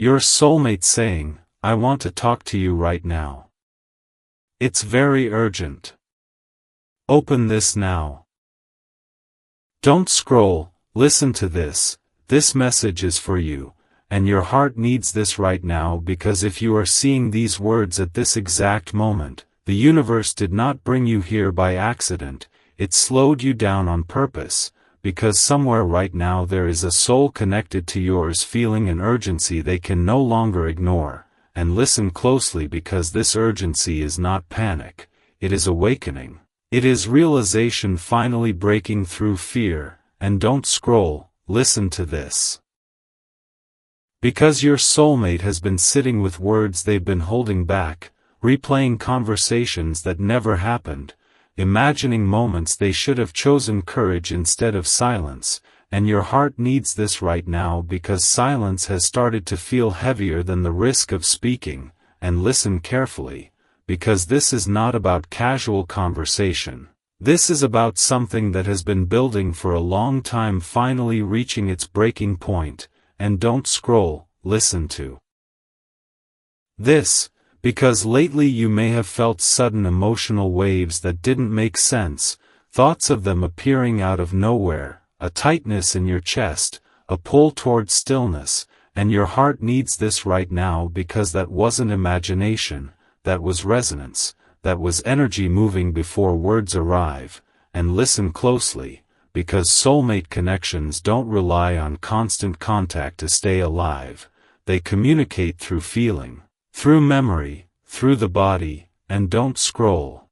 Your soulmate saying, "I want to talk to you right now. It's very urgent. Open this now." Don't scroll, listen to this. This message is for you, and your heart needs this right now, because if you are seeing these words at this exact moment, the universe did not bring you here by accident, it slowed you down on purpose, because somewhere right now there is a soul connected to yours feeling an urgency they can no longer ignore. And listen closely, because this urgency is not panic, it is awakening. It is realization finally breaking through fear. And don't scroll, listen to this. Because your soulmate has been sitting with words they've been holding back, replaying conversations that never happened, imagining moments they should have chosen courage instead of silence, and your heart needs this right now, because silence has started to feel heavier than the risk of speaking. And listen carefully, because this is not about casual conversation. This is about something that has been building for a long time finally reaching its breaking point. And don't scroll, listen to this. Because lately you may have felt sudden emotional waves that didn't make sense, thoughts of them appearing out of nowhere, a tightness in your chest, a pull toward stillness, and your heart needs this right now, because that wasn't imagination, that was resonance, that was energy moving before words arrive. And listen closely, because soulmate connections don't rely on constant contact to stay alive, they communicate through feeling, through memory, through the body. And don't scroll.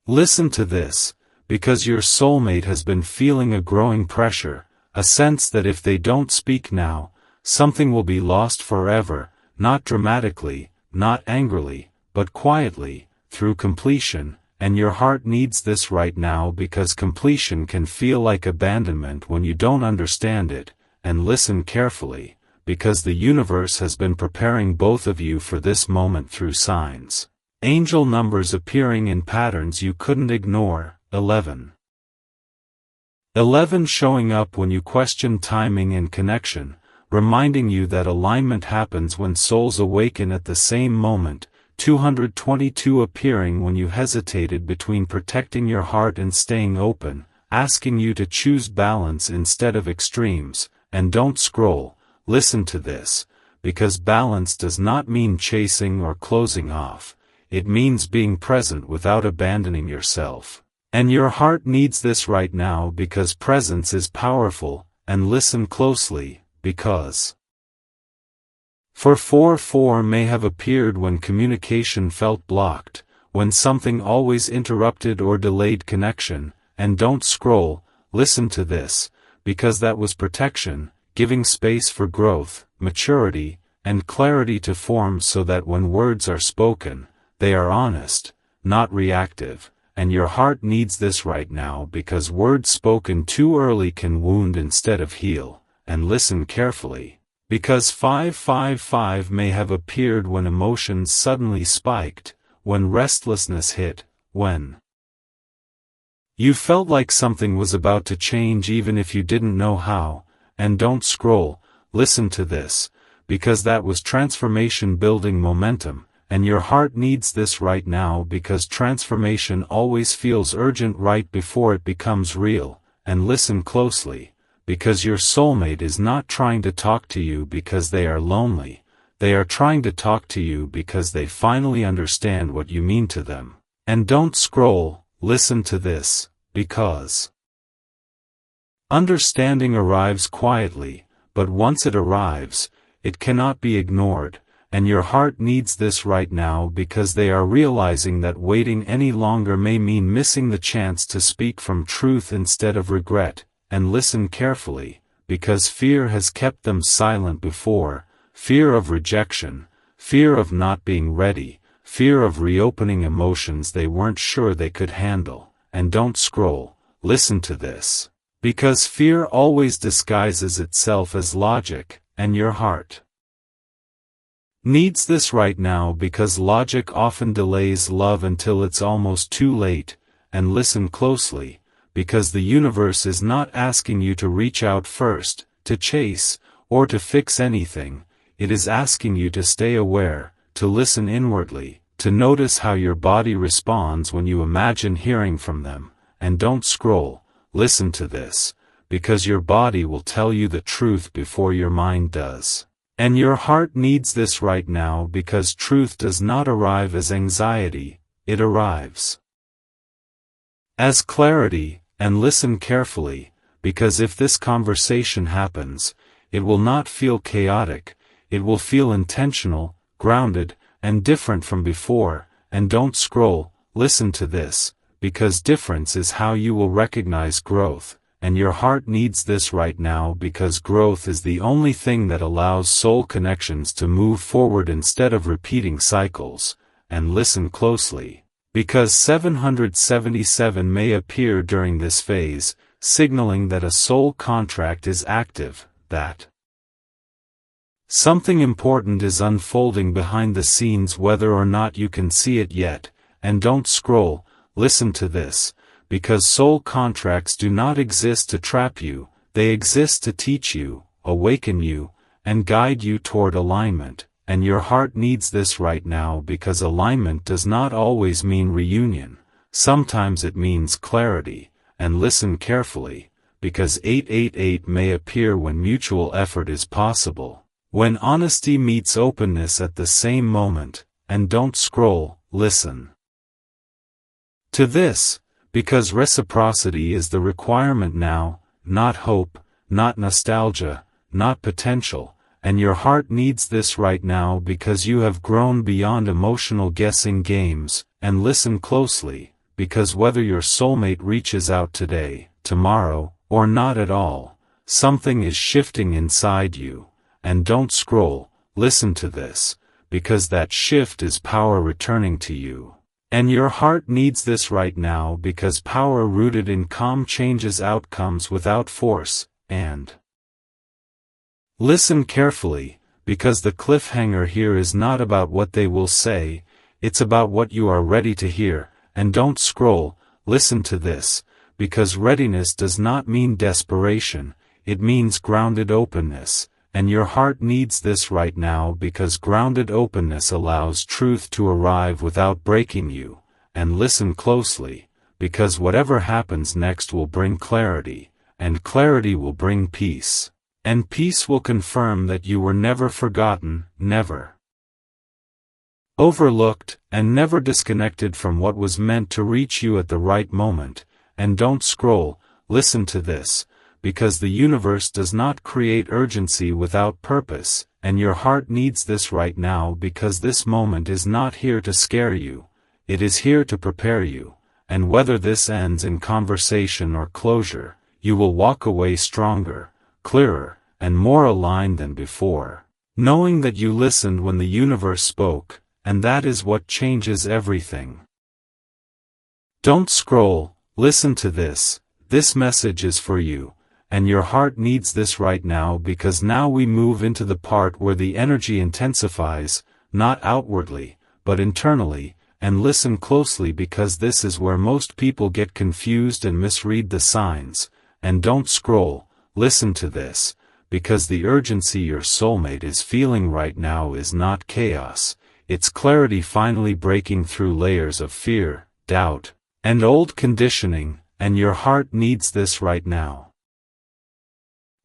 Listen to this, because your soulmate has been feeling a growing pressure, a sense that if they don't speak now, something will be lost forever, not dramatically, not angrily, but quietly, through completion. And your heart needs this right now, because completion can feel like abandonment when you don't understand it. And listen carefully, because the universe has been preparing both of you for this moment through signs. Angel numbers appearing in patterns you couldn't ignore. 11. 11 showing up when you question timing and connection, reminding you that alignment happens when souls awaken at the same moment. 222 appearing when you hesitated between protecting your heart and staying open, asking you to choose balance instead of extremes. And don't scroll, listen to this, because balance does not mean chasing or closing off, it means being present without abandoning yourself. And your heart needs this right now, because presence is powerful. And listen closely, because 444 may have appeared when communication felt blocked, when something always interrupted or delayed connection. And don't scroll, listen to this, because that was protection, giving space for growth, maturity, and clarity to form, so that when words are spoken, they are honest, not reactive. And your heart needs this right now, because words spoken too early can wound instead of heal. And listen carefully, because 555 may have appeared when emotions suddenly spiked, when restlessness hit, when you felt like something was about to change even if you didn't know how. And don't scroll, listen to this, because that was transformation building momentum. And your heart needs this right now, because transformation always feels urgent right before it becomes real. And listen closely, because your soulmate is not trying to talk to you because they are lonely, they are trying to talk to you because they finally understand what you mean to them. And don't scroll, listen to this, because understanding arrives quietly, but once it arrives, it cannot be ignored. And your heart needs this right now, because they are realizing that waiting any longer may mean missing the chance to speak from truth instead of regret. And listen carefully, because fear has kept them silent before, fear of rejection, fear of not being ready, fear of reopening emotions they weren't sure they could handle. And don't scroll, listen to this, because fear always disguises itself as logic. And your heart needs this right now, because logic often delays love until it's almost too late. And listen closely, because the universe is not asking you to reach out first, to chase, or to fix anything. It is asking you to stay aware, to listen inwardly, to notice how your body responds when you imagine hearing from them, and don't scroll. Listen to this, because your body will tell you the truth before your mind does. And your heart needs this right now because truth does not arrive as anxiety, it arrives as clarity. And listen carefully, because if this conversation happens, it will not feel chaotic, it will feel intentional, grounded, and different from before. And don't scroll. Listen to this, because difference is how you will recognize growth. And your heart needs this right now because growth is the only thing that allows soul connections to move forward instead of repeating cycles. And listen closely, because 777 may appear during this phase, signaling that a soul contract is active, that something important is unfolding behind the scenes whether or not you can see it yet. And don't scroll. Listen to this, because soul contracts do not exist to trap you, they exist to teach you, awaken you, and guide you toward alignment. And your heart needs this right now because alignment does not always mean reunion, sometimes it means clarity. And listen carefully, because 888 may appear when mutual effort is possible, when honesty meets openness at the same moment. And don't scroll. Listen to this, because reciprocity is the requirement now, not hope, not nostalgia, not potential. And your heart needs this right now because you have grown beyond emotional guessing games. And listen closely, because whether your soulmate reaches out today, tomorrow, or not at all, something is shifting inside you. And don't scroll. Listen to this, because that shift is power returning to you. And your heart needs this right now because power rooted in calm changes outcomes without force. And listen carefully, because the cliffhanger here is not about what they will say, it's about what you are ready to hear. And don't scroll. Listen to this, because readiness does not mean desperation, it means grounded openness. And your heart needs this right now because grounded openness allows truth to arrive without breaking you. And listen closely, because whatever happens next will bring clarity, and clarity will bring peace. And peace will confirm that you were never forgotten, never overlooked, and never disconnected from what was meant to reach you at the right moment. And don't scroll. Listen to this, because the universe does not create urgency without purpose. And your heart needs this right now because this moment is not here to scare you, it is here to prepare you. And whether this ends in conversation or closure, you will walk away stronger, clearer, and more aligned than before, knowing that you listened when the universe spoke. And that is what changes everything. Don't scroll. Listen to this, this message is for you. And your heart needs this right now because now we move into the part where the energy intensifies, not outwardly, but internally. And listen closely because this is where most people get confused and misread the signs. And don't scroll. Listen to this, because the urgency your soulmate is feeling right now is not chaos, it's clarity finally breaking through layers of fear, doubt, and old conditioning. And your heart needs this right now,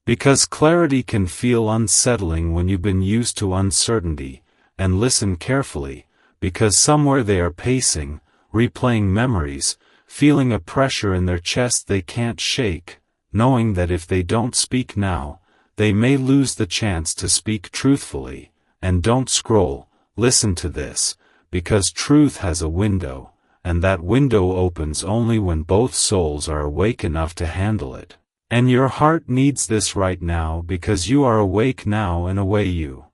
because clarity can feel unsettling when you've been used to uncertainty. And listen carefully, because somewhere they are pacing, replaying memories, feeling a pressure in their chest they can't shake, knowing that if they don't speak now, they may lose the chance to speak truthfully. And don't scroll. Listen to this, because truth has a window, and that window opens only when both souls are awake enough to handle it. And your heart needs this right now because you are awake now in a way you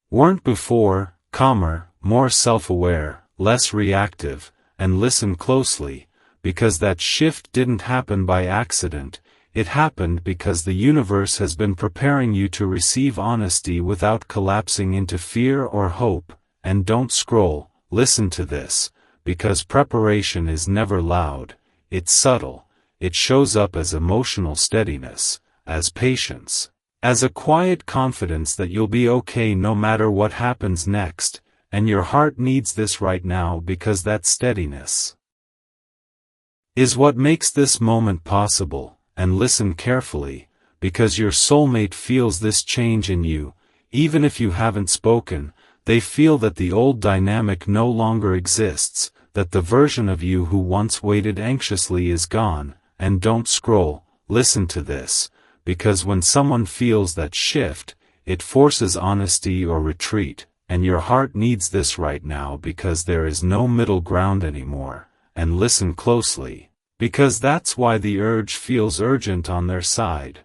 weren't before, calmer, more self-aware, less reactive. And listen closely, because that shift didn't happen by accident, it happened because the universe has been preparing you to receive honesty without collapsing into fear or hope. And don't scroll. Listen to this, because preparation is never loud, it's subtle, it shows up as emotional steadiness, as patience, as a quiet confidence that you'll be okay no matter what happens next, and your heart needs this right now because that steadiness is what makes this moment possible. And listen carefully, because your soulmate feels this change in you, even if you haven't spoken. They feel that the old dynamic no longer exists, that the version of you who once waited anxiously is gone. And don't scroll, listen to this, because when someone feels that shift, it forces honesty or retreat, and your heart needs this right now because there is no middle ground anymore. And listen closely, because that's why the urge feels urgent on their side.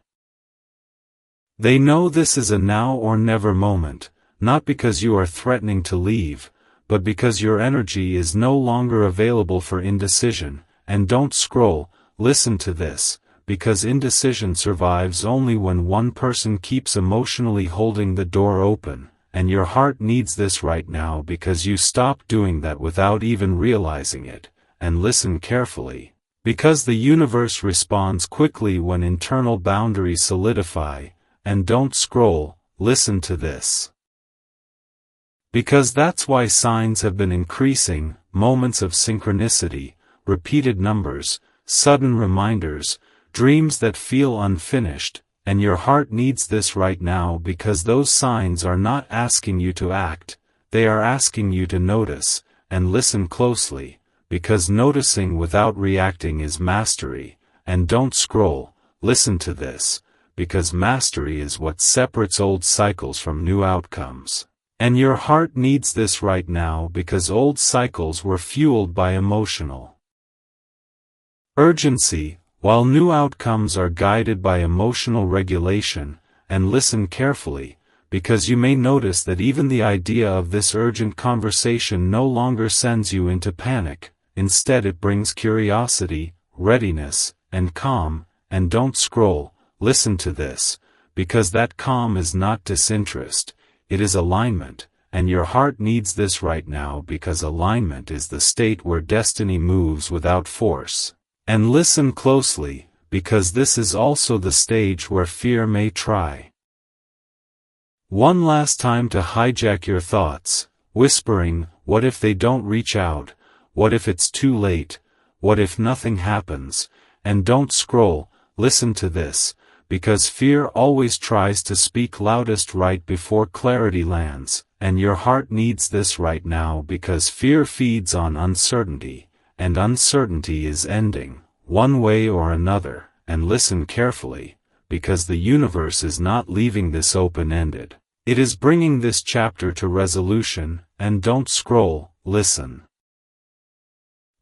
They know this is a now or never moment, not because you are threatening to leave, but because your energy is no longer available for indecision. And don't scroll, listen to this, because indecision survives only when one person keeps emotionally holding the door open, and your heart needs this right now because you stopped doing that without even realizing it. And listen carefully, because the universe responds quickly when internal boundaries solidify. And don't scroll, listen to this, because that's why signs have been increasing, moments of synchronicity, repeated numbers, sudden reminders, dreams that feel unfinished. And your heart needs this right now because those signs are not asking you to act, they are asking you to notice. And listen closely, because noticing without reacting is mastery. And don't scroll, listen to this, because mastery is what separates old cycles from new outcomes. And your heart needs this right now because old cycles were fueled by emotional urgency, while new outcomes are guided by emotional regulation. And listen carefully, because you may notice that even the idea of this urgent conversation no longer sends you into panic. Instead it brings curiosity, readiness, and calm. And don't scroll, listen to this, because that calm is not disinterest, it is alignment. And your heart needs this right now because alignment is the state where destiny moves without force. And listen closely, because this is also the stage where fear may try one last time to hijack your thoughts, whispering, what if they don't reach out? What if it's too late? What if nothing happens? And don't scroll, listen to this, because fear always tries to speak loudest right before clarity lands. And your heart needs this right now because fear feeds on uncertainty, and uncertainty is ending, one way or another. And listen carefully, because the universe is not leaving this open-ended. It is bringing this chapter to resolution. And don't scroll, listen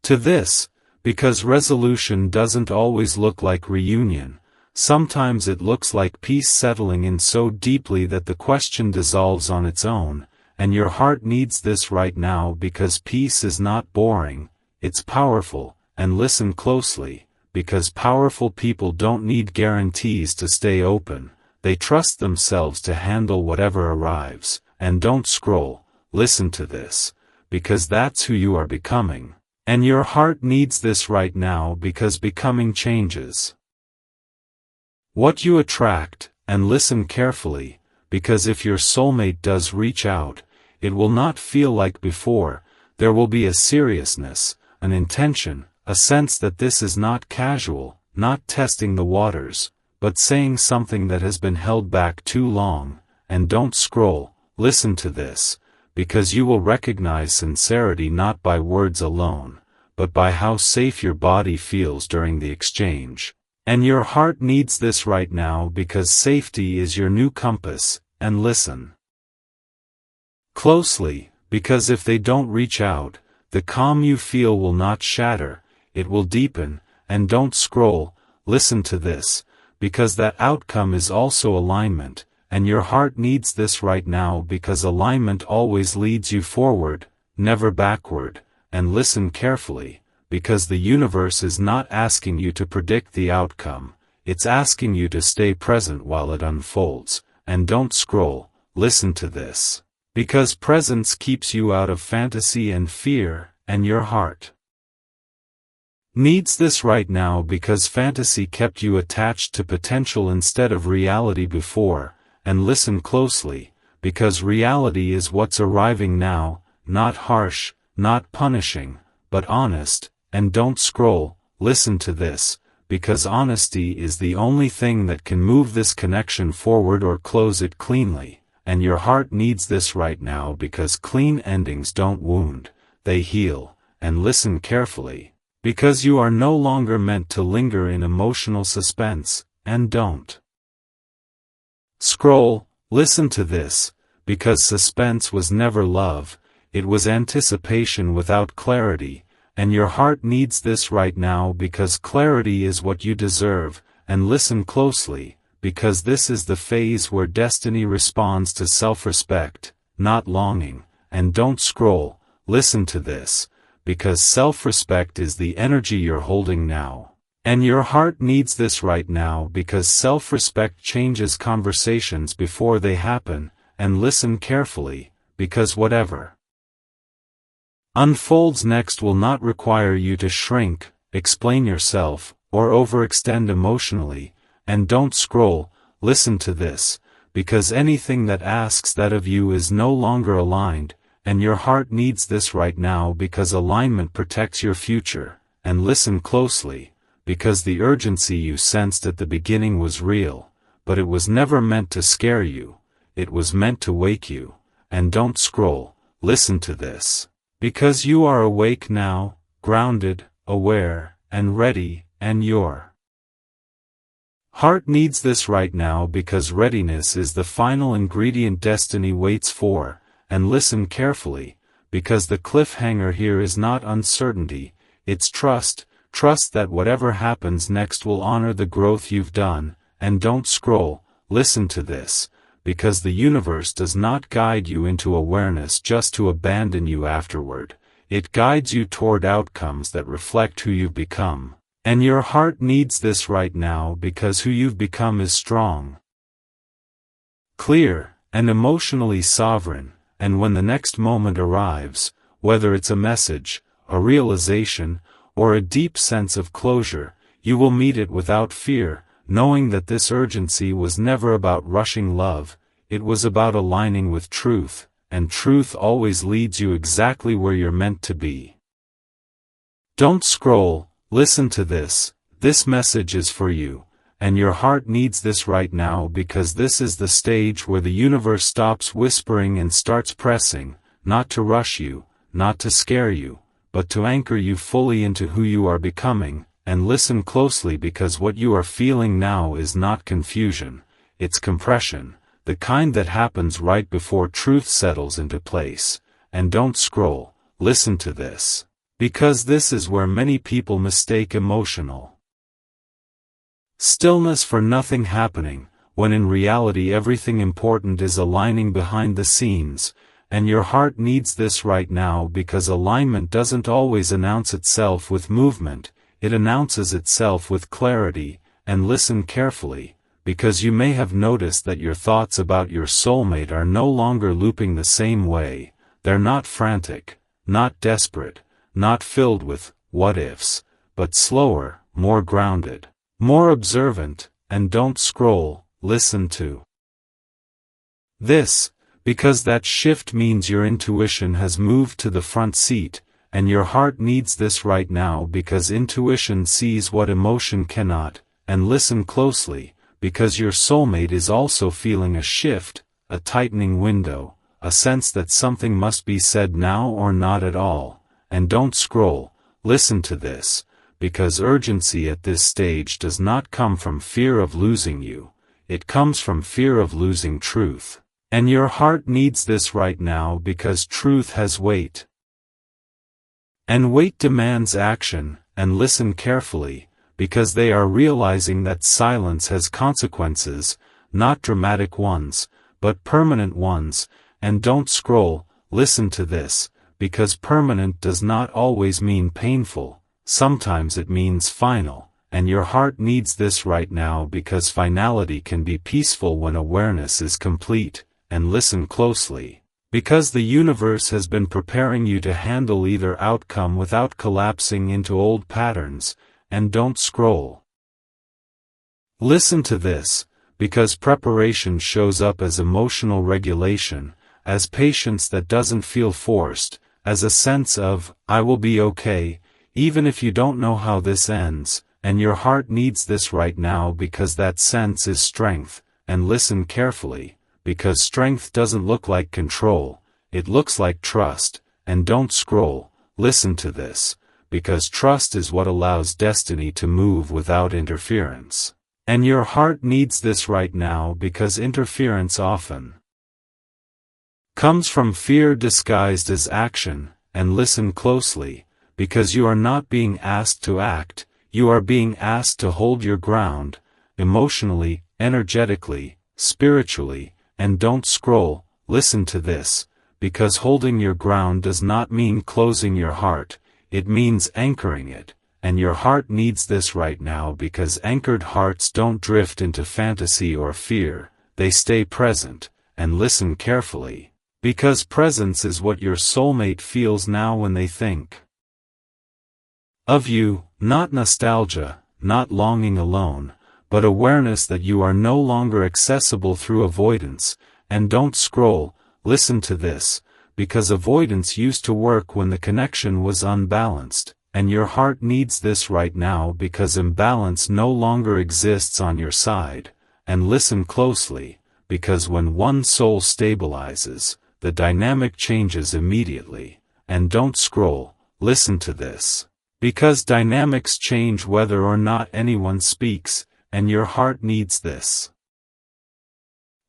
to this, because resolution doesn't always look like reunion. Sometimes it looks like peace settling in so deeply that the question dissolves on its own. And your heart needs this right now because peace is not boring, it's powerful. And listen closely, because powerful people don't need guarantees to stay open, they trust themselves to handle whatever arrives. And don't scroll, listen to this, because that's who you are becoming. And your heart needs this right now because becoming changes what you attract. And listen carefully, because if your soulmate does reach out, it will not feel like before. There will be a seriousness, an intention, a sense that this is not casual, not testing the waters, but saying something that has been held back too long. And don't scroll, listen to this, because you will recognize sincerity not by words alone, but by how safe your body feels during the exchange. And your heart needs this right now because safety is your new compass. And listen closely, because if they don't reach out, the calm you feel will not shatter, it will deepen. And don't scroll, listen to this, because that outcome is also alignment. And your heart needs this right now because alignment always leads you forward, never backward. And listen carefully, because the universe is not asking you to predict the outcome, it's asking you to stay present while it unfolds. And don't scroll, listen to this, because presence keeps you out of fantasy and fear. And your heart needs this right now because fantasy kept you attached to potential instead of reality before, and listen closely, because reality is what's arriving now, not harsh, not punishing, but honest, and don't scroll, listen to this, because honesty is the only thing that can move this connection forward or close it cleanly, and your heart needs this right now because clean endings don't wound, they heal, and listen carefully, because you are no longer meant to linger in emotional suspense, and don't scroll, listen to this, because suspense was never love, it was anticipation without clarity, and your heart needs this right now because clarity is what you deserve, and listen closely, because this is the phase where destiny responds to self-respect, not longing, and don't scroll, listen to this, because self-respect is the energy you're holding now. And your heart needs this right now because self-respect changes conversations before they happen, and listen carefully, because whatever unfolds next will not require you to shrink, explain yourself, or overextend emotionally, and don't scroll, listen to this, because anything that asks that of you is no longer aligned, and your heart needs this right now because alignment protects your future, and listen closely, because the urgency you sensed at the beginning was real, but it was never meant to scare you, it was meant to wake you, and don't scroll, listen to this. Because you are awake now, grounded, aware, and ready, and your heart needs this right now because readiness is the final ingredient destiny waits for, and listen carefully, because the cliffhanger here is not uncertainty, it's trust, trust that whatever happens next will honor the growth you've done, and don't scroll, listen to this. Because the universe does not guide you into awareness just to abandon you afterward, it guides you toward outcomes that reflect who you've become, and your heart needs this right now because who you've become is strong, clear, and emotionally sovereign, and when the next moment arrives, whether it's a message, a realization, or a deep sense of closure, you will meet it without fear, knowing that this urgency was never about rushing love, it was about aligning with truth, and truth always leads you exactly where you're meant to be. Don't scroll, listen to this message is for you, and your heart needs this right now because this is the stage where the universe stops whispering and starts pressing, not to rush you, not to scare you, but to anchor you fully into who you are becoming. And listen closely because what you are feeling now is not confusion, it's compression, the kind that happens right before truth settles into place. And don't scroll, listen to this. Because this is where many people mistake emotional stillness for nothing happening, when in reality everything important is aligning behind the scenes, and your heart needs this right now because alignment doesn't always announce itself with movement. It announces itself with clarity, and listen carefully, because you may have noticed that your thoughts about your soulmate are no longer looping the same way, they're not frantic, not desperate, not filled with what-ifs, but slower, more grounded, more observant, and don't scroll, listen to this, because that shift means your intuition has moved to the front seat, and your heart needs this right now because intuition sees what emotion cannot, and listen closely, because your soulmate is also feeling a shift, a tightening window, a sense that something must be said now or not at all, and don't scroll, listen to this, because urgency at this stage does not come from fear of losing you, it comes from fear of losing truth, and your heart needs this right now because truth has weight. And weight demands action, and listen carefully, because they are realizing that silence has consequences, not dramatic ones, but permanent ones, and don't scroll, listen to this, because permanent does not always mean painful, sometimes it means final, and your heart needs this right now because finality can be peaceful when awareness is complete, and listen closely. Because the universe has been preparing you to handle either outcome without collapsing into old patterns, and don't scroll. Listen to this, because preparation shows up as emotional regulation, as patience that doesn't feel forced, as a sense of, I will be okay, even if you don't know how this ends, and your heart needs this right now because that sense is strength, and listen carefully, because strength doesn't look like control, it looks like trust, and don't scroll, listen to this, because trust is what allows destiny to move without interference. And your heart needs this right now because interference often comes from fear disguised as action, and listen closely, because you are not being asked to act, you are being asked to hold your ground, emotionally, energetically, spiritually, and don't scroll, listen to this, because holding your ground does not mean closing your heart, it means anchoring it. And your heart needs this right now because anchored hearts don't drift into fantasy or fear, they stay present, and listen carefully, because presence is what your soulmate feels now when they think of you, not nostalgia, not longing alone, but awareness that you are no longer accessible through avoidance, and don't scroll, listen to this, because avoidance used to work when the connection was unbalanced. And your heart needs this right now because imbalance no longer exists on your side, and listen closely, because when one soul stabilizes, the dynamic changes immediately, and don't scroll, listen to this, because dynamics change whether or not anyone speaks, and your heart needs this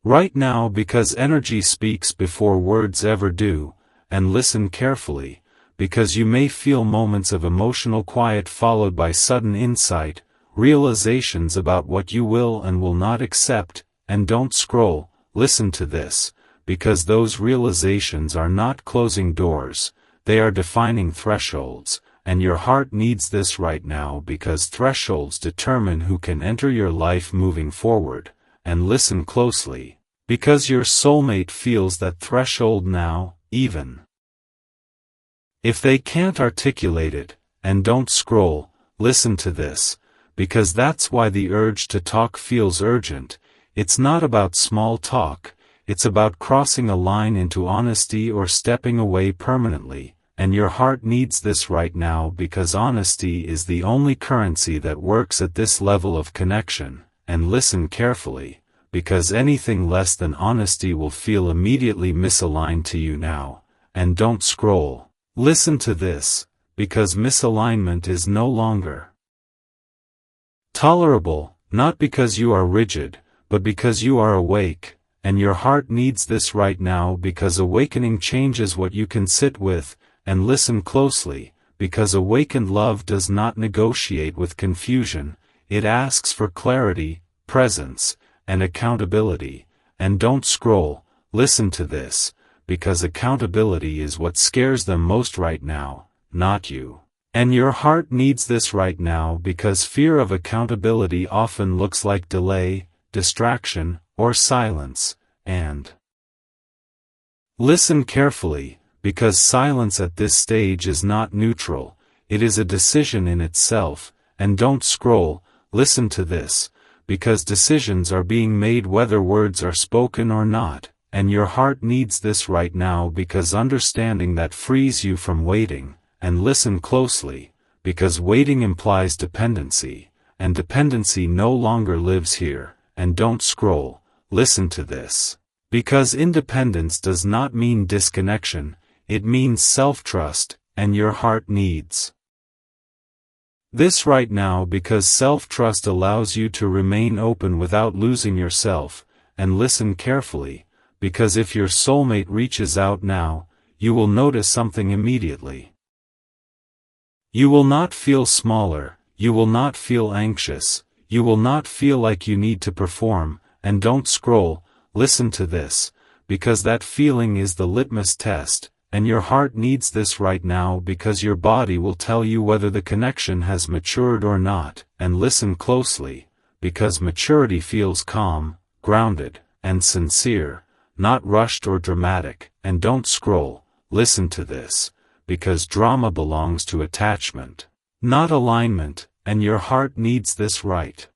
right now because energy speaks before words ever do, and listen carefully, because you may feel moments of emotional quiet followed by sudden insight, realizations about what you will and will not accept, and don't scroll, listen to this, because those realizations are not closing doors, they are defining thresholds, and your heart needs this right now because thresholds determine who can enter your life moving forward, and listen closely, because your soulmate feels that threshold now, even if they can't articulate it, and don't scroll, listen to this, because that's why the urge to talk feels urgent, it's not about small talk, it's about crossing a line into honesty or stepping away permanently, and your heart needs this right now because honesty is the only currency that works at this level of connection, and listen carefully, because anything less than honesty will feel immediately misaligned to you now, and don't scroll. Listen to this, because misalignment is no longer tolerable, not because you are rigid, but because you are awake, and your heart needs this right now because awakening changes what you can sit with, and listen closely, because awakened love does not negotiate with confusion, it asks for clarity, presence, and accountability, and don't scroll, listen to this, because accountability is what scares them most right now, not you. And your heart needs this right now because fear of accountability often looks like delay, distraction, or silence, and listen carefully, because silence at this stage is not neutral, it is a decision in itself, and don't scroll, listen to this, because decisions are being made whether words are spoken or not. And your heart needs this right now because understanding that frees you from waiting, and listen closely, because waiting implies dependency, and dependency no longer lives here, and don't scroll, listen to this. Because independence does not mean disconnection, it means self-trust, and your heart needs this right now because self-trust allows you to remain open without losing yourself, and listen carefully. Because if your soulmate reaches out now, you will notice something immediately. You will not feel smaller, you will not feel anxious, you will not feel like you need to perform, and don't scroll, listen to this, because that feeling is the litmus test, and your heart needs this right now because your body will tell you whether the connection has matured or not, and listen closely, because maturity feels calm, grounded, and sincere. not rushed or dramatic, and don't scroll, listen to this, because drama belongs to attachment, not alignment, and your heart needs this right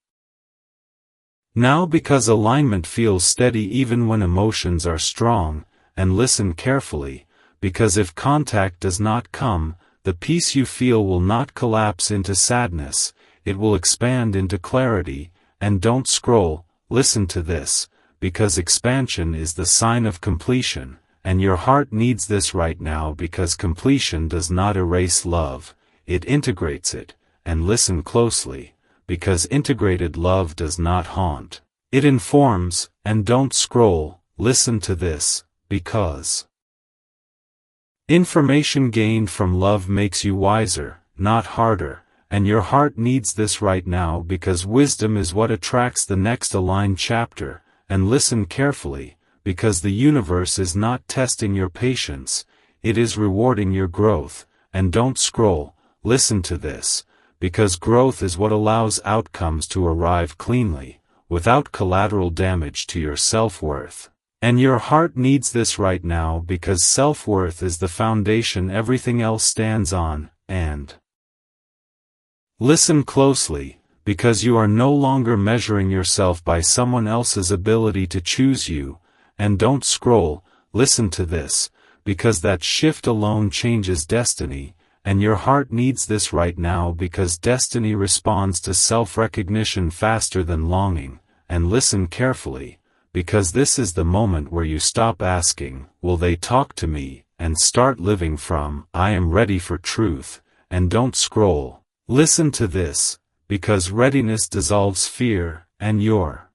now because alignment feels steady even when emotions are strong, and listen carefully, because if contact does not come, the peace you feel will not collapse into sadness, it will expand into clarity, and don't scroll, listen to this, because expansion is the sign of completion, and your heart needs this right now because completion does not erase love, it integrates it, and listen closely, because integrated love does not haunt, it informs, and don't scroll, listen to this, because information gained from love makes you wiser, not harder, and your heart needs this right now because wisdom is what attracts the next aligned chapter, and listen carefully, because the universe is not testing your patience, it is rewarding your growth, and don't scroll, listen to this, because growth is what allows outcomes to arrive cleanly, without collateral damage to your self-worth. And your heart needs this right now because self-worth is the foundation everything else stands on, and listen closely, because you are no longer measuring yourself by someone else's ability to choose you, and don't scroll, listen to this, because that shift alone changes destiny, and your heart needs this right now because destiny responds to self-recognition faster than longing, and listen carefully, because this is the moment where you stop asking, will they talk to me, and start living from, I am ready for truth, and don't scroll, listen to this, because readiness dissolves fear, and your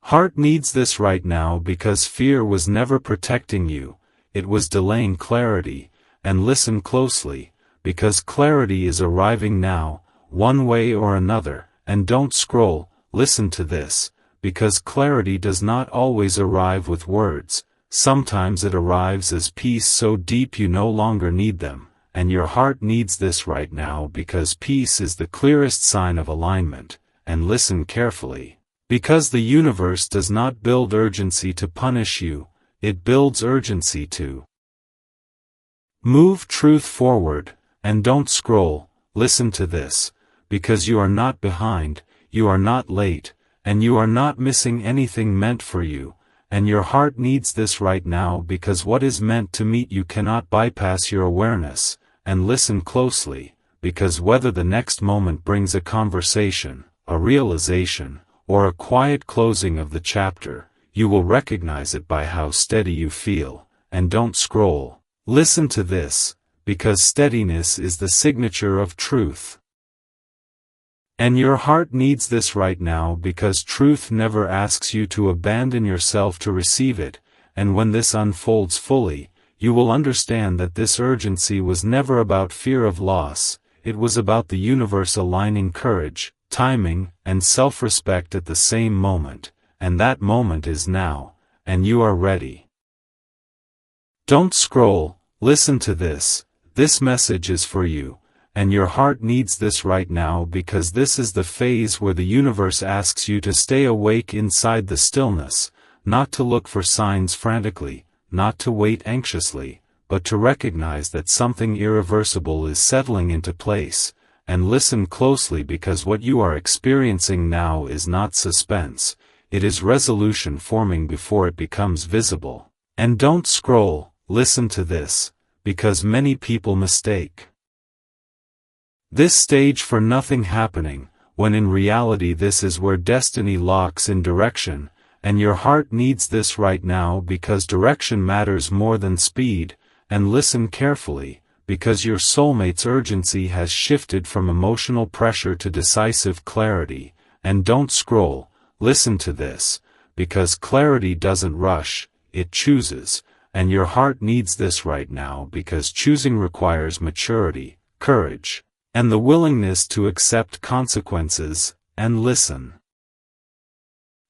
heart needs this right now because fear was never protecting you, it was delaying clarity, and listen closely, because clarity is arriving now, one way or another, and don't scroll, listen to this, because clarity does not always arrive with words, sometimes it arrives as peace so deep you no longer need them, and your heart needs this right now because peace is the clearest sign of alignment, and listen carefully, because the universe does not build urgency to punish you, it builds urgency to move truth forward, and don't scroll, listen to this, because you are not behind, you are not late, and you are not missing anything meant for you, and your heart needs this right now because what is meant to meet you cannot bypass your awareness, and listen closely, because whether the next moment brings a conversation, a realization, or a quiet closing of the chapter, you will recognize it by how steady you feel, and don't scroll, listen to this, because steadiness is the signature of truth. And your heart needs this right now because truth never asks you to abandon yourself to receive it, and when this unfolds fully, you will understand that this urgency was never about fear of loss, it was about the universe aligning courage, timing, and self-respect at the same moment, and that moment is now, and you are ready. Don't scroll, listen to this message is for you. And your heart needs this right now because this is the phase where the universe asks you to stay awake inside the stillness, not to look for signs frantically, not to wait anxiously, but to recognize that something irreversible is settling into place, and listen closely because what you are experiencing now is not suspense, it is resolution forming before it becomes visible. And don't scroll, listen to this, because many people mistake this stage for nothing happening, when in reality this is where destiny locks in direction, and your heart needs this right now because direction matters more than speed, and listen carefully, because your soulmate's urgency has shifted from emotional pressure to decisive clarity, and don't scroll, listen to this, because clarity doesn't rush, it chooses, and your heart needs this right now because choosing requires maturity, courage, and the willingness to accept consequences, and listen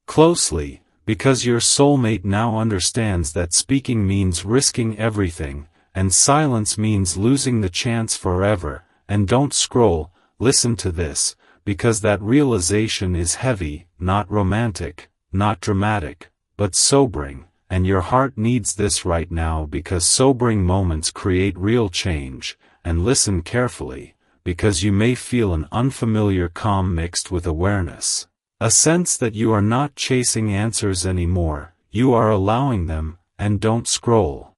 closely, because your soulmate now understands that speaking means risking everything, and silence means losing the chance forever, and don't scroll, listen to this, because that realization is heavy, not romantic, not dramatic, but sobering, and your heart needs this right now because sobering moments create real change. And listen carefully, because you may feel an unfamiliar calm mixed with awareness. A sense that you are not chasing answers anymore, you are allowing them, and don't scroll.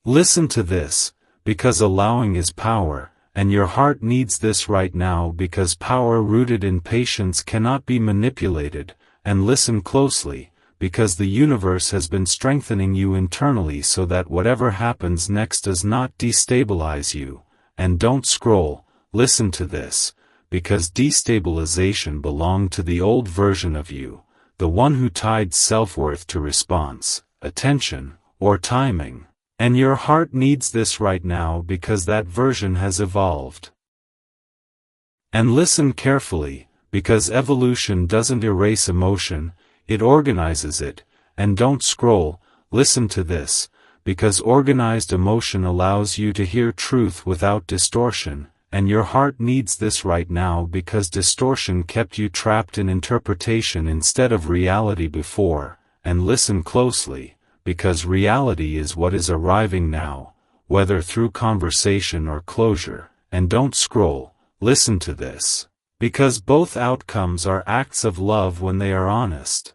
Listen to this, because allowing is power, and your heart needs this right now because power rooted in patience cannot be manipulated. And listen closely, because the universe has been strengthening you internally so that whatever happens next does not destabilize you. And don't scroll. Listen to this, because destabilization belonged to the old version of you, the one who tied self-worth to response, attention, or timing. And your heart needs this right now because that version has evolved. And listen carefully, because evolution doesn't erase emotion, it organizes it. And don't scroll. Listen to this, because organized emotion allows you to hear truth without distortion. And your heart needs this right now because distortion kept you trapped in interpretation instead of reality before. And listen closely, because reality is what is arriving now, whether through conversation or closure. And don't scroll. Listen to this, because both outcomes are acts of love when they are honest.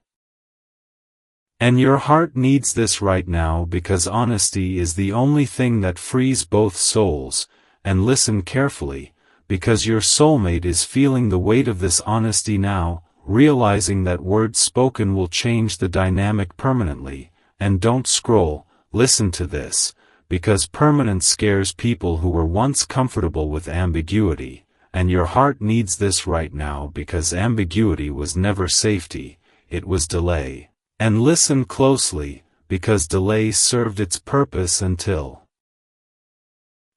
And your heart needs this right now because honesty is the only thing that frees both souls. And listen carefully, because your soulmate is feeling the weight of this honesty now, realizing that words spoken will change the dynamic permanently. And don't scroll. Listen to this, because permanence scares people who were once comfortable with ambiguity. And your heart needs this right now because ambiguity was never safety, it was delay. And listen closely, because delay served its purpose until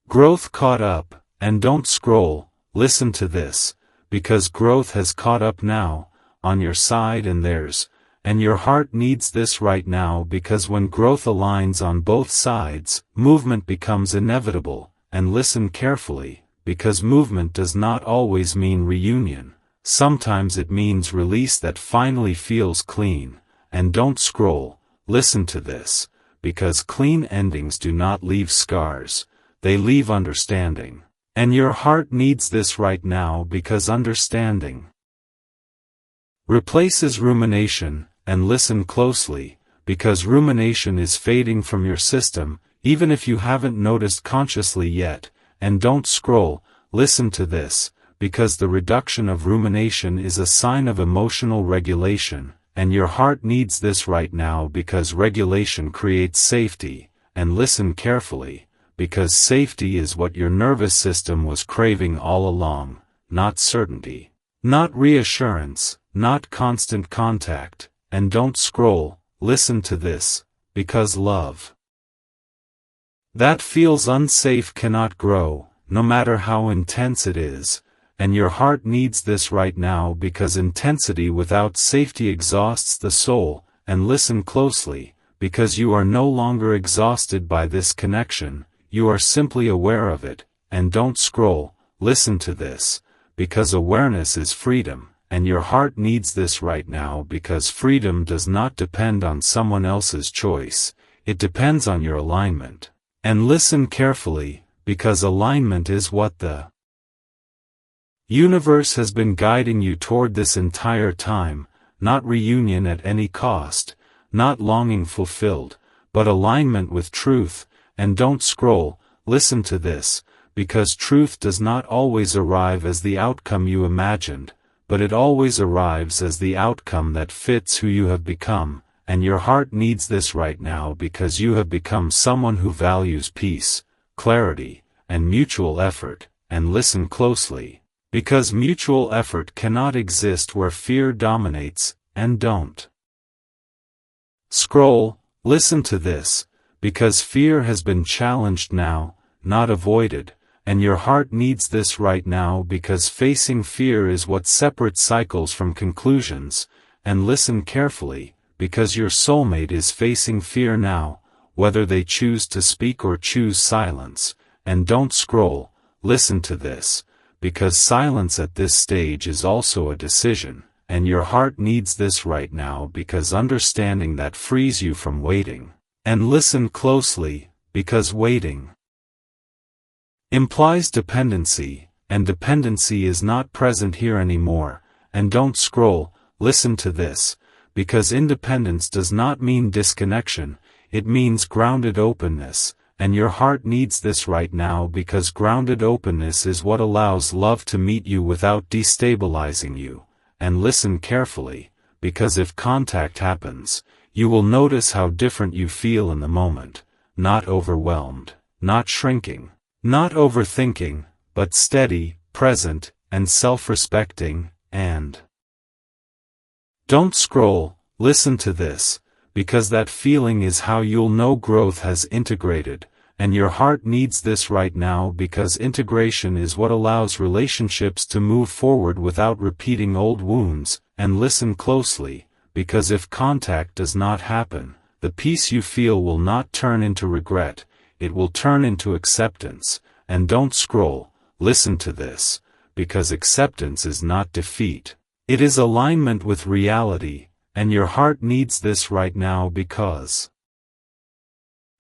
growth caught up. And don't scroll. Listen to this, because growth has caught up now, on your side and theirs. And your heart needs this right now because when growth aligns on both sides, movement becomes inevitable. And listen carefully, because movement does not always mean reunion. Sometimes it means release that finally feels clean. And don't scroll. Listen to this, because clean endings do not leave scars, they leave understanding. And your heart needs this right now because understanding replaces rumination. And listen closely, because rumination is fading from your system, even if you haven't noticed consciously yet. And don't scroll. Listen to this, because the reduction of rumination is a sign of emotional regulation. And your heart needs this right now because regulation creates safety. And listen carefully, because safety is what your nervous system was craving all along, not certainty, not reassurance, not constant contact. And don't scroll. Listen to this, because love that feels unsafe cannot grow, no matter how intense it is. And your heart needs this right now because intensity without safety exhausts the soul. And listen closely, because you are no longer exhausted by this connection, you are simply aware of it. And don't scroll. Listen to this, because awareness is freedom. And your heart needs this right now because freedom does not depend on someone else's choice, it depends on your alignment. And listen carefully, because alignment is what the universe has been guiding you toward this entire time, not reunion at any cost, not longing fulfilled, but alignment with truth. And don't scroll. Listen to this, because truth does not always arrive as the outcome you imagined, but it always arrives as the outcome that fits who you have become. And your heart needs this right now because you have become someone who values peace, clarity, and mutual effort. And listen closely, because mutual effort cannot exist where fear dominates. And don't scroll. Listen to this, because fear has been challenged now, not avoided. And your heart needs this right now because facing fear is what separates cycles from conclusions. And listen carefully, because your soulmate is facing fear now, whether they choose to speak or choose silence. And don't scroll. Listen to this, because silence at this stage is also a decision. and your heart needs this right now because understanding that frees you from waiting. And listen closely, because waiting implies dependency, and dependency is not present here anymore. And don't scroll, listen to this, because independence does not mean disconnection, it means grounded openness, and your heart needs this right now because grounded openness is what allows love to meet you without destabilizing you. And listen carefully, because if contact happens, you will notice how different you feel in the moment, not overwhelmed, not shrinking, not overthinking, but steady, present, and self-respecting. And don't scroll, listen to this, because that feeling is how you'll know growth has integrated, and your heart needs this right now because integration is what allows relationships to move forward without repeating old wounds. And listen closely, because if contact does not happen, the peace you feel will not turn into regret, it will turn into acceptance. And don't scroll, listen to this, because acceptance is not defeat. It is alignment with reality, and your heart needs this right now because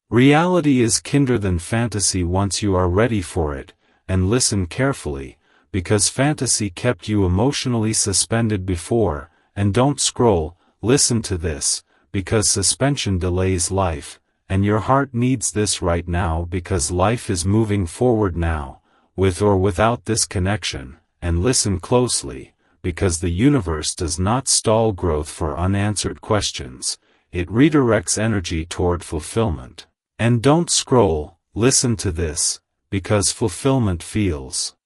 reality is kinder than fantasy once you are ready for it. And listen carefully, because fantasy kept you emotionally suspended before. And don't scroll, listen to this, because suspension delays life, and your heart needs this right now because life is moving forward now, with or without this connection. And listen closely, because the universe does not stall growth for unanswered questions, it redirects energy toward fulfillment. And don't scroll, listen to this, because fulfillment feels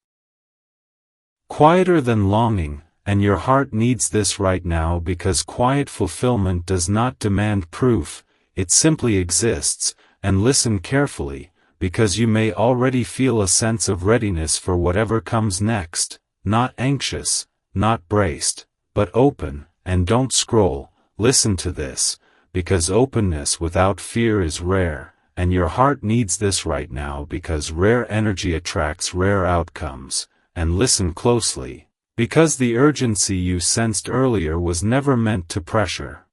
quieter than longing, and your heart needs this right now because quiet fulfillment does not demand proof, it simply exists. And listen carefully, because you may already feel a sense of readiness for whatever comes next, not anxious, not braced, but open. And don't scroll, listen to this, because openness without fear is rare, and your heart needs this right now because rare energy attracts rare outcomes. And listen closely, because the urgency you sensed earlier was never meant to pressure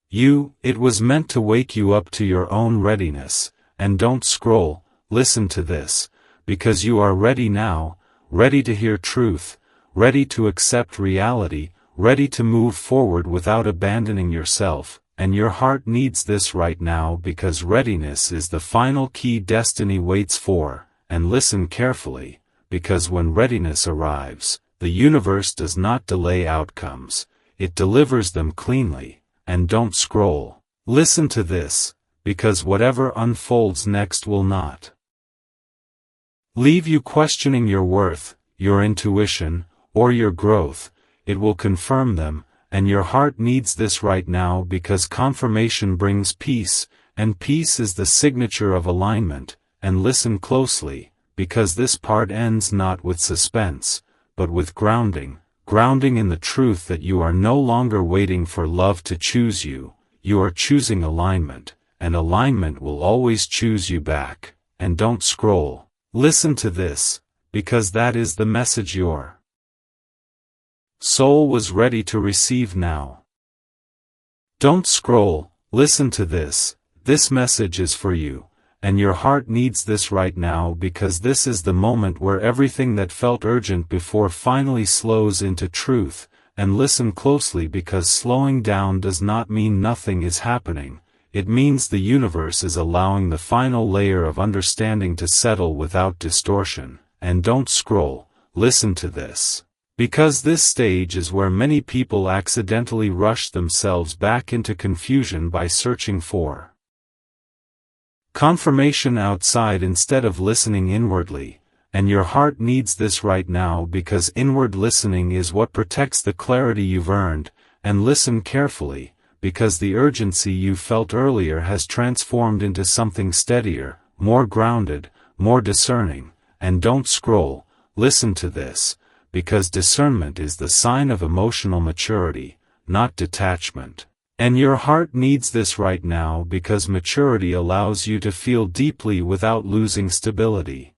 you, it was meant to wake you up to your own readiness. And don't scroll, listen to this, because you are ready now, ready to hear truth, ready to accept reality, ready to move forward without abandoning yourself. And your heart needs this right now because readiness is the final key destiny waits for. And listen carefully, because when readiness arrives, the universe does not delay outcomes, it delivers them cleanly. And don't scroll, listen to this, because whatever unfolds next will not leave you questioning your worth, your intuition, or your growth, it will confirm them. And your heart needs this right now because confirmation brings peace, and peace is the signature of alignment. And listen closely, because this part ends not with suspense, but with grounding in the truth that you are no longer waiting for love to choose you, you are choosing alignment, and alignment will always choose you back. And don't scroll, listen to this, because that is the message your soul was ready to receive now. Don't scroll, listen to this message is for you. And your heart needs this right now because this is the moment where everything that felt urgent before finally slows into truth. And listen closely, because slowing down does not mean nothing is happening, it means the universe is allowing the final layer of understanding to settle without distortion. And don't scroll, listen to this, because this stage is where many people accidentally rush themselves back into confusion by searching for confirmation outside instead of listening inwardly. And your heart needs this right now because inward listening is what protects the clarity you've earned. And listen carefully, because the urgency you felt earlier has transformed into something steadier, more grounded, more discerning. And don't scroll, listen to this, because discernment is the sign of emotional maturity, not detachment. And your heart needs this right now because maturity allows you to feel deeply without losing stability.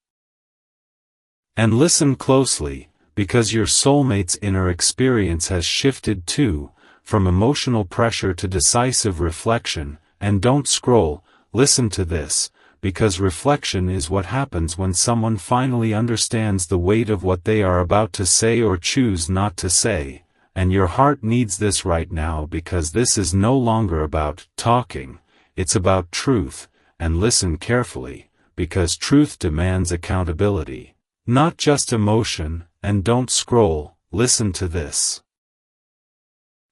And listen closely, because your soulmate's inner experience has shifted too, from emotional pressure to decisive reflection. And don't scroll, listen to this, because reflection is what happens when someone finally understands the weight of what they are about to say or choose not to say. And your heart needs this right now, because this is no longer about talking, it's about truth. And listen carefully, because truth demands accountability, not just emotion. And don't scroll, listen to this,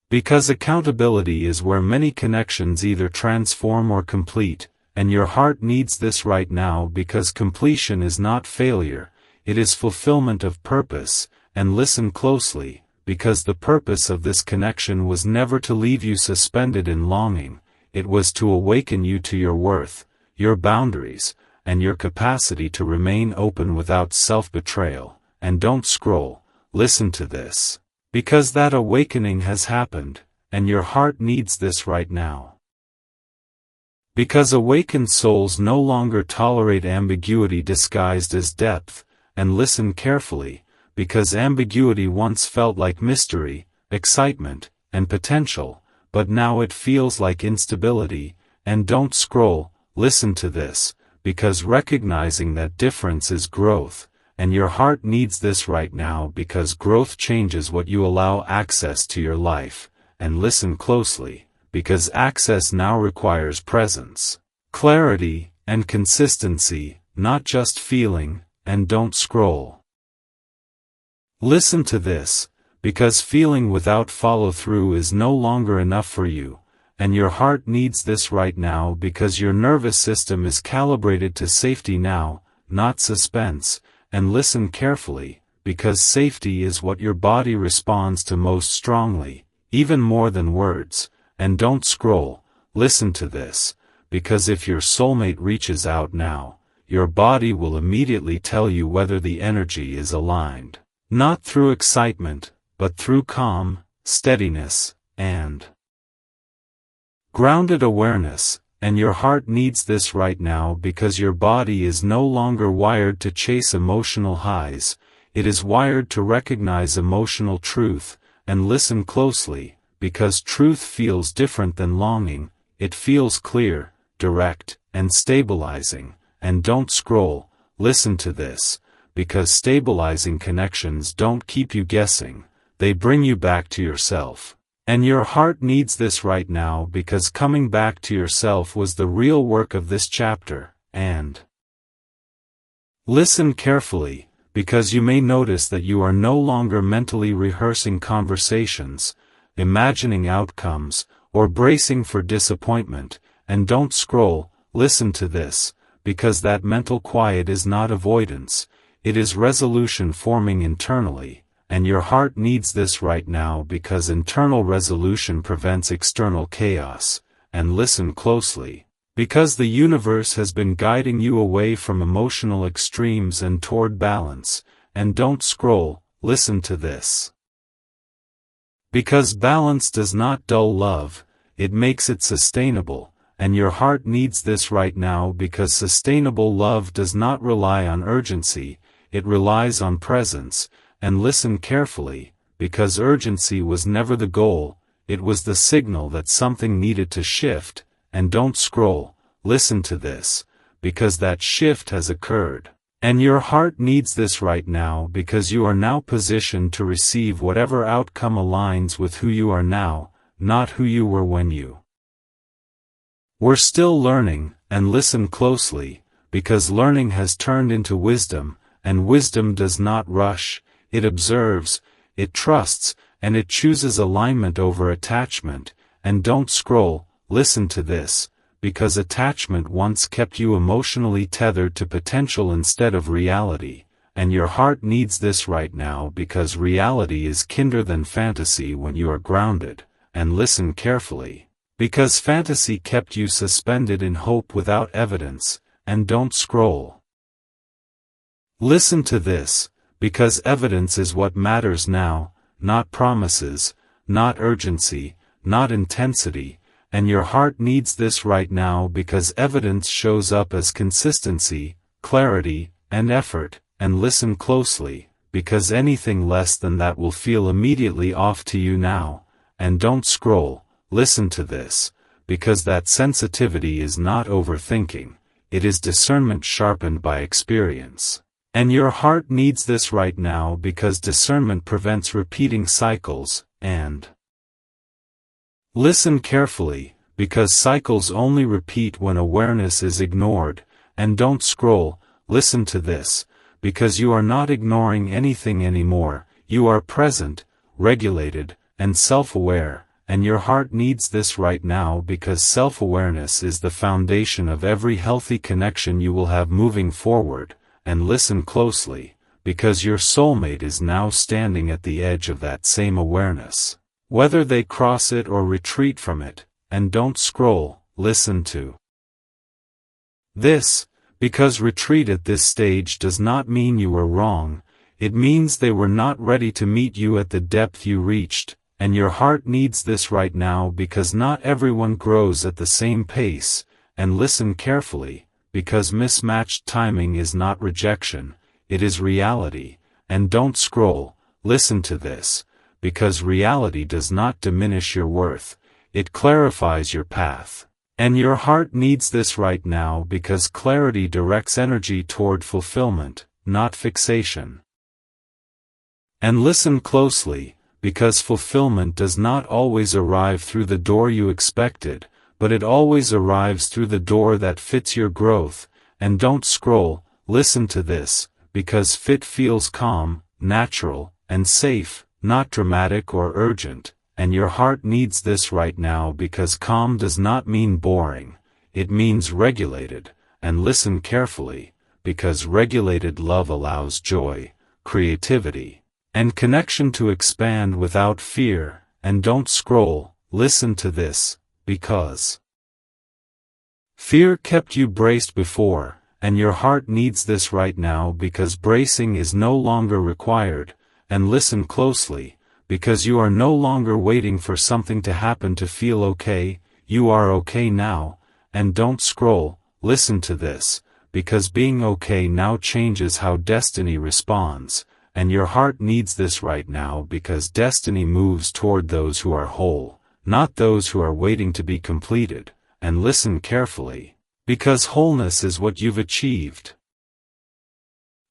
because accountability is where many connections either transform or complete. And your heart needs this right now, because completion is not failure, it is fulfillment of purpose. And listen closely, because the purpose of this connection was never to leave you suspended in longing, it was to awaken you to your worth, your boundaries, and your capacity to remain open without self-betrayal. And don't scroll, listen to this, because that awakening has happened, and your heart needs this right now. Because awakened souls no longer tolerate ambiguity disguised as depth. And listen carefully, because ambiguity once felt like mystery, excitement, and potential, but now it feels like instability. And don't scroll, listen to this, because recognizing that difference is growth. And your heart needs this right now, because growth changes what you allow access to your life. And listen closely, because access now requires presence, clarity, and consistency, not just feeling. And don't scroll, listen to this, because feeling without follow-through is no longer enough for you. And your heart needs this right now, because your nervous system is calibrated to safety now, not suspense. And listen carefully, because safety is what your body responds to most strongly, even more than words. And don't scroll, listen to this, because if your soulmate reaches out now, your body will immediately tell you whether the energy is aligned, not through excitement, but through calm, steadiness, and grounded awareness. And your heart needs this right now, because your body is no longer wired to chase emotional highs, it is wired to recognize emotional truth. And listen closely, because truth feels different than longing, it feels clear, direct, and stabilizing. And don't scroll, listen to this, because stabilizing connections don't keep you guessing, they bring you back to yourself. And your heart needs this right now, because coming back to yourself was the real work of this chapter. And listen carefully, because you may notice that you are no longer mentally rehearsing conversations, imagining outcomes, or bracing for disappointment. And don't scroll, listen to this, because that mental quiet is not avoidance, it is resolution forming internally. And your heart needs this right now, because internal resolution prevents external chaos. And listen closely, because the universe has been guiding you away from emotional extremes and toward balance. And don't scroll, listen to this, because balance does not dull love, it makes it sustainable. And your heart needs this right now, because sustainable love does not rely on urgency, it relies on presence. And listen carefully, because urgency was never the goal, it was the signal that something needed to shift. And don't scroll, listen to this, because that shift has occurred. And your heart needs this right now, because you are now positioned to receive whatever outcome aligns with who you are now, not who you were when you were still learning. And listen closely, because learning has turned into wisdom, and wisdom does not rush. It observes, it trusts, and it chooses alignment over attachment. And don't scroll, listen to this, because attachment once kept you emotionally tethered to potential instead of reality. And your heart needs this right now, because reality is kinder than fantasy when you are grounded. And listen carefully, because fantasy kept you suspended in hope without evidence. And don't scroll, listen to this, because evidence is what matters now, not promises, not urgency, not intensity. And your heart needs this right now, because evidence shows up as consistency, clarity, and effort. And listen closely, because anything less than that will feel immediately off to you now, and don't scroll, listen to this, because that sensitivity is not overthinking, it is discernment sharpened by experience. And your heart needs this right now because discernment prevents repeating cycles, and listen carefully, because cycles only repeat when awareness is ignored, and don't scroll, listen to this, because you are not ignoring anything anymore, you are present, regulated, and self-aware, and your heart needs this right now because self-awareness is the foundation of every healthy connection you will have moving forward, and listen closely, because your soulmate is now standing at the edge of that same awareness. Whether they cross it or retreat from it, and don't scroll, listen to this, because retreat at this stage does not mean you were wrong, it means they were not ready to meet you at the depth you reached, and your heart needs this right now because not everyone grows at the same pace, and listen carefully, because mismatched timing is not rejection, it is reality, and don't scroll, listen to this, because reality does not diminish your worth, it clarifies your path. And your heart needs this right now because clarity directs energy toward fulfillment, not fixation. And listen closely, because fulfillment does not always arrive through the door you expected, but it always arrives through the door that fits your growth, and don't scroll, listen to this, because fit feels calm, natural, and safe, not dramatic or urgent. And your heart needs this right now because calm does not mean boring, it means regulated, and listen carefully, because regulated love allows joy, creativity, and connection to expand without fear, and don't scroll, listen to this, because fear kept you braced before, and your heart needs this right now because bracing is no longer required, and listen closely, because you are no longer waiting for something to happen to feel okay, you are okay now, and don't scroll, listen to this, because being okay now changes how destiny responds, and your heart needs this right now because destiny moves toward those who are whole, not those who are waiting to be completed, and listen carefully, because wholeness is what you've achieved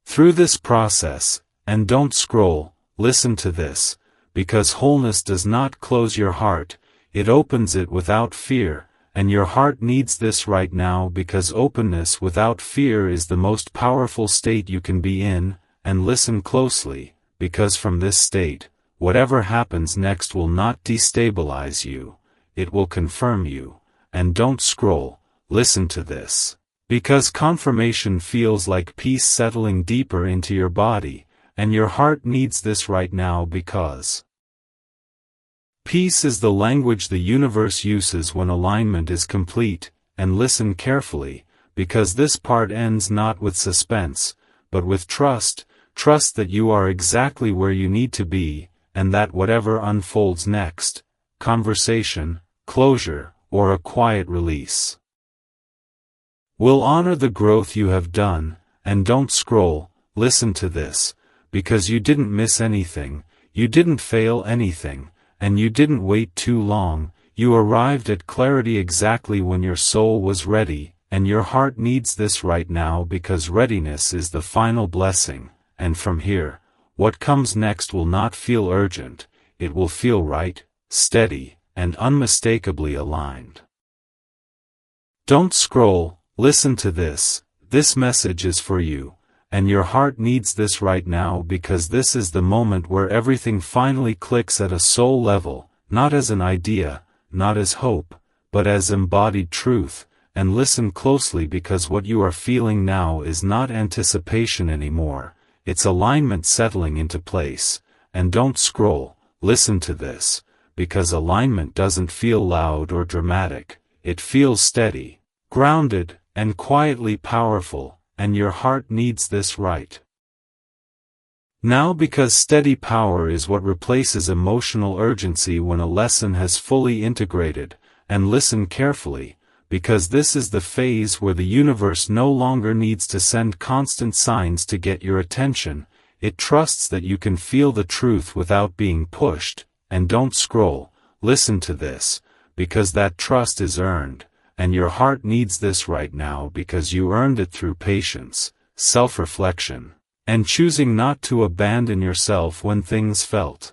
through this process, and don't scroll, listen to this, because wholeness does not close your heart, it opens it without fear, and your heart needs this right now because openness without fear is the most powerful state you can be in, and listen closely, because from this state, whatever happens next will not destabilize you, it will confirm you, and don't scroll, listen to this, because confirmation feels like peace settling deeper into your body, and your heart needs this right now because peace is the language the universe uses when alignment is complete, and listen carefully, because this part ends not with suspense, but with trust, trust that you are exactly where you need to be, and that whatever unfolds next, conversation, closure, or a quiet release, will honor the growth you have done, and don't scroll, listen to this, because you didn't miss anything, you didn't fail anything, and you didn't wait too long, you arrived at clarity exactly when your soul was ready, and your heart needs this right now because readiness is the final blessing, and from here, what comes next will not feel urgent, it will feel right, steady, and unmistakably aligned. Don't scroll, listen to this message is for you. And your heart needs this right now because this is the moment where everything finally clicks at a soul level, not as an idea, not as hope, but as embodied truth, and listen closely because what you are feeling now is not anticipation anymore, it's alignment settling into place, and don't scroll, listen to this, because alignment doesn't feel loud or dramatic, it feels steady, grounded, and quietly powerful. And your heart needs this right now because steady power is what replaces emotional urgency when a lesson has fully integrated, and listen carefully, because this is the phase where the universe no longer needs to send constant signs to get your attention, It trusts that you can feel the truth without being pushed, and don't scroll. Listen to this, because that trust is earned, and your heart needs this right now because you earned it through patience, self-reflection, and choosing not to abandon yourself when things felt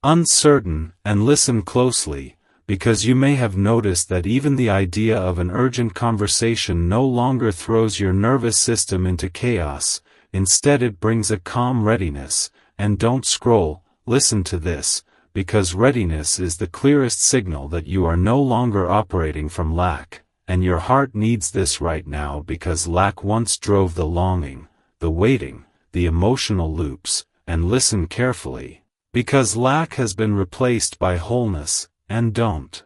uncertain. And listen closely, because you may have noticed that even the idea of an urgent conversation no longer throws your nervous system into chaos. Instead it brings a calm readiness. And don't scroll. Listen to this, because readiness is the clearest signal that you are no longer operating from lack, and your heart needs this right now because lack once drove the longing, the waiting, the emotional loops. And listen carefully, because lack has been replaced by wholeness. And don't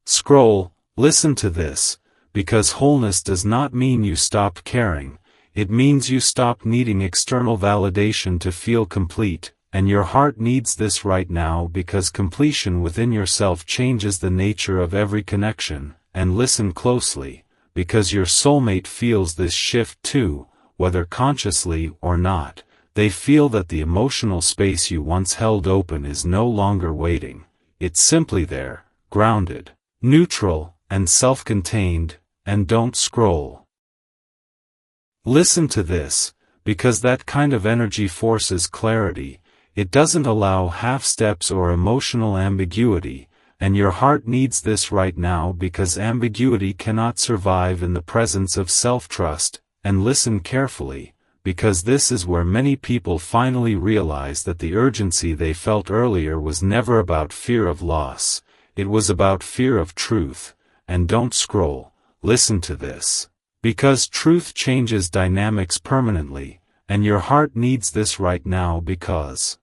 scroll. Listen to this, because wholeness does not mean you stop caring. It means you stop needing external validation to feel complete, and your heart needs this right now because completion within yourself changes the nature of every connection. And listen closely, because your soulmate feels this shift too, whether consciously or not. They feel that the emotional space you once held open is no longer waiting. It's simply there, grounded, neutral, and self-contained. And don't scroll. Listen to this, because that kind of energy forces clarity. It doesn't allow half-steps or emotional ambiguity, and your heart needs this right now because ambiguity cannot survive in the presence of self-trust. And listen carefully, because this is where many people finally realize that the urgency they felt earlier was never about fear of loss, it was about fear of truth. And don't scroll. Listen to this, because truth changes dynamics permanently, and your heart needs this right now because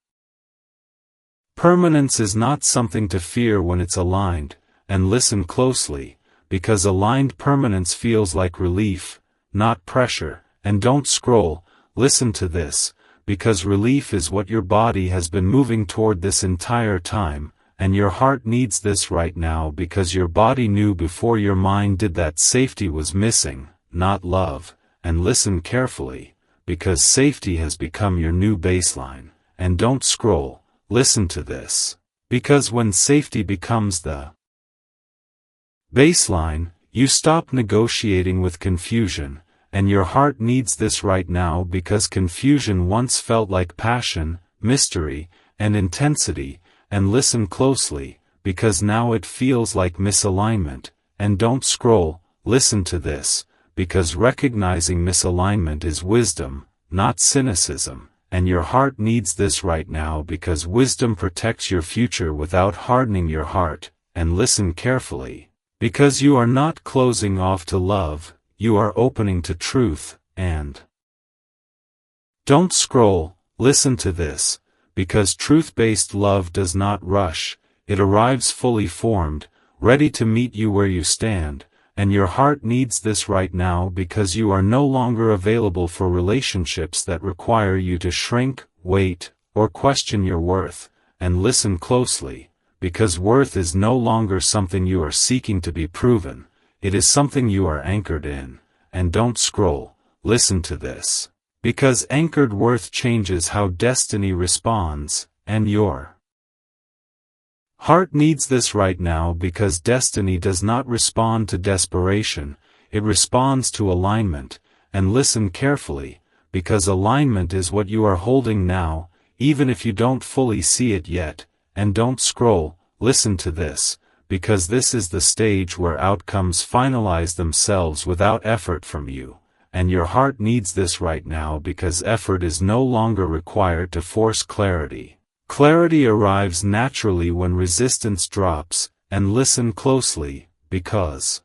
permanence is not something to fear when it's aligned. And listen closely, because aligned permanence feels like relief, not pressure. And don't scroll. Listen to this, because relief is what your body has been moving toward this entire time, and your heart needs this right now because your body knew before your mind did that safety was missing, not love. And listen carefully, because safety has become your new baseline. And don't scroll. Listen to this, because when safety becomes the baseline, you stop negotiating with confusion. And your heart needs this right now because confusion once felt like passion, mystery, and intensity. And listen closely, because now it feels like misalignment. And don't scroll. Listen to this, because recognizing misalignment is wisdom, not cynicism. And your heart needs this right now because wisdom protects your future without hardening your heart. And listen carefully, because you are not closing off to love. You are opening to truth. And don't scroll. Listen to this, because truth-based love does not rush. It arrives fully formed, ready to meet you where you stand. And your heart needs this right now because you are no longer available for relationships that require you to shrink, wait, or question your worth. And listen closely, because worth is no longer something you are seeking to be proven. It is something you are anchored in. And don't scroll. Listen to this, because anchored worth changes how destiny responds. And your heart needs this right now because destiny does not respond to desperation, it responds to alignment. And listen carefully, because alignment is what you are holding now, even if you don't fully see it yet. And don't scroll. Listen to this, because this is the stage where outcomes finalize themselves without effort from you. And your heart needs this right now because effort is no longer required to force clarity. Clarity arrives naturally when resistance drops. And listen closely, because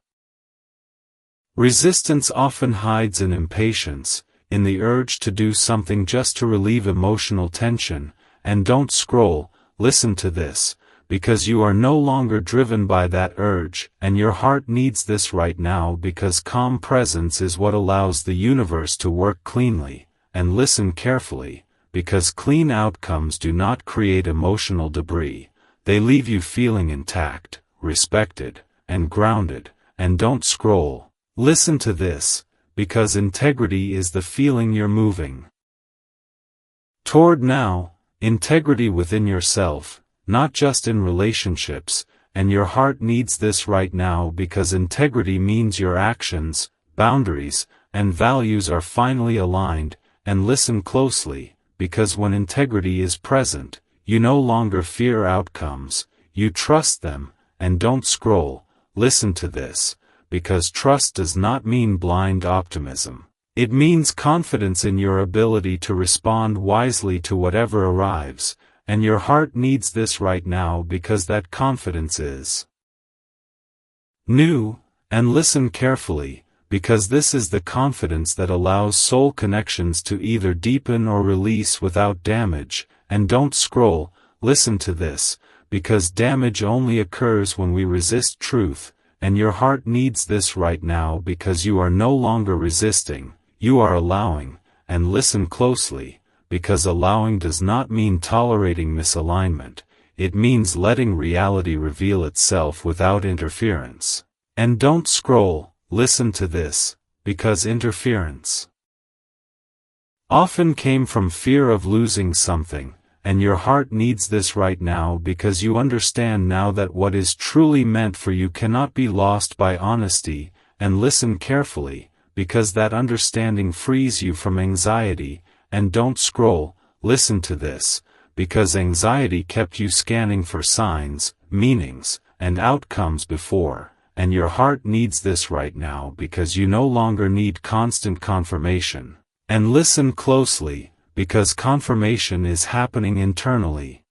resistance often hides in impatience, in the urge to do something just to relieve emotional tension. And don't scroll. Listen to this, because you are no longer driven by that urge. And your heart needs this right now because calm presence is what allows the universe to work cleanly. And listen carefully, because clean outcomes do not create emotional debris. They leave you feeling intact, respected, and grounded. And don't scroll. Listen to this, because integrity is the feeling you're moving toward now, integrity within yourself, not just in relationships, and your heart needs this right now because integrity means your actions, boundaries, and values are finally aligned, and listen closely, because when integrity is present, you no longer fear outcomes, you trust them, and don't scroll. Listen to this, because trust does not mean blind optimism. It means confidence in your ability to respond wisely to whatever arrives, and your heart needs this right now because that confidence is new. And listen carefully, because this is the confidence that allows soul connections to either deepen or release without damage. And don't scroll. Listen to this, because damage only occurs when we resist truth, and your heart needs this right now because you are no longer resisting, you are allowing. And listen closely, because allowing does not mean tolerating misalignment, it means letting reality reveal itself without interference. And don't scroll. Listen to this, because interference often came from fear of losing something, and your heart needs this right now because you understand now that what is truly meant for you cannot be lost by honesty. And listen carefully, because that understanding frees you from anxiety. And don't scroll. Listen to this, because anxiety kept you scanning for signs, meanings, and outcomes before, and your heart needs this right now because you no longer need constant confirmation. And listen closely, because confirmation is happening internally,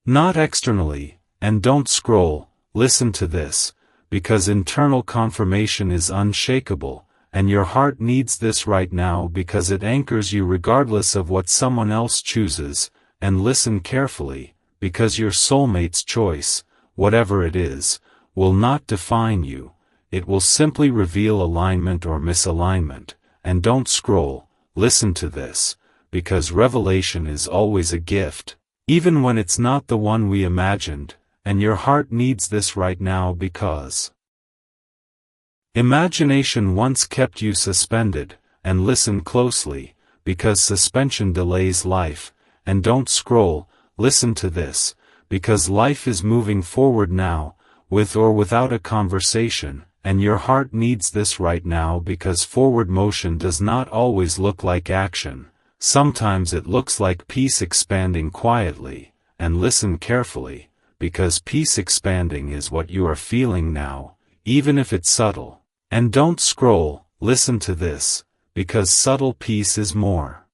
not externally. And don't scroll. Listen to this, because internal confirmation is unshakable, and your heart needs this right now because it anchors you regardless of what someone else chooses. And listen carefully, because your soulmate's choice, whatever it is, will not define you, it will simply reveal alignment or misalignment. And don't scroll. Listen to this, because revelation is always a gift, even when it's not the one we imagined, and your heart needs this right now because imagination once kept you suspended. And listen closely, because suspension delays life. And don't scroll. Listen to this, because life is moving forward now, with or without a conversation, and your heart needs this right now because forward motion does not always look like action. Sometimes it looks like peace expanding quietly. And listen carefully, because peace expanding is what you are feeling now, even if it's subtle. And don't scroll. Listen to this, because subtle peace is more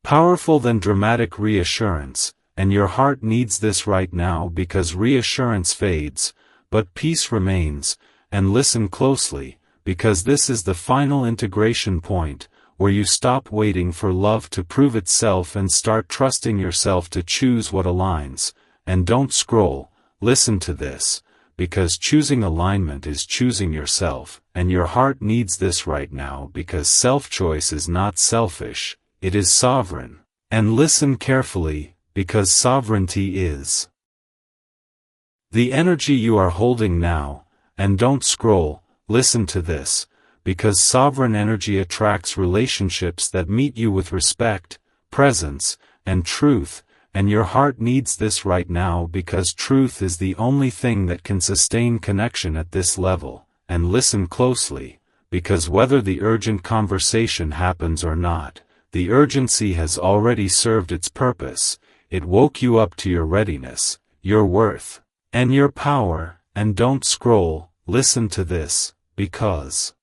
powerful than dramatic reassurance, and your heart needs this right now because reassurance fades, but peace remains. And listen closely, because this is the final integration point, where you stop waiting for love to prove itself and start trusting yourself to choose what aligns. And don't scroll. Listen to this, because choosing alignment is choosing yourself, and your heart needs this right now because self-choice is not selfish, it is sovereign. And listen carefully, because sovereignty is the energy you are holding now. And don't scroll. Listen to this, because sovereign energy attracts relationships that meet you with respect, presence, and truth. And your heart needs this right now because truth is the only thing that can sustain connection at this level. And listen closely, because whether the urgent conversation happens or not, the urgency has already served its purpose. It woke you up to your readiness, your worth, and your power. And don't scroll. Listen to this, because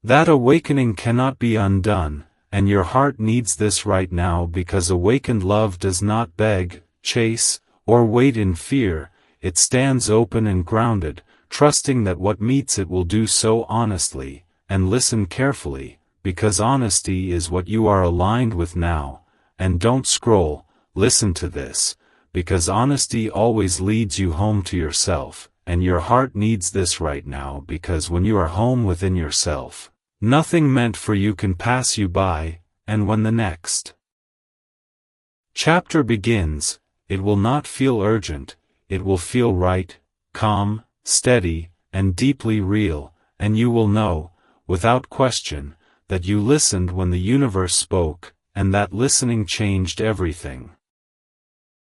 that awakening cannot be undone, and your heart needs this right now because awakened love does not beg, chase, or wait in fear. It stands open and grounded, trusting that what meets it will do so honestly. And listen carefully, because honesty is what you are aligned with now. And don't scroll. Listen to this, because honesty always leads you home to yourself, and your heart needs this right now because when you are home within yourself, nothing meant for you can pass you by. And when the next chapter begins, it will not feel urgent, it will feel right, calm, steady, and deeply real. and you will know, without question, that you listened when the universe spoke, and that listening changed everything.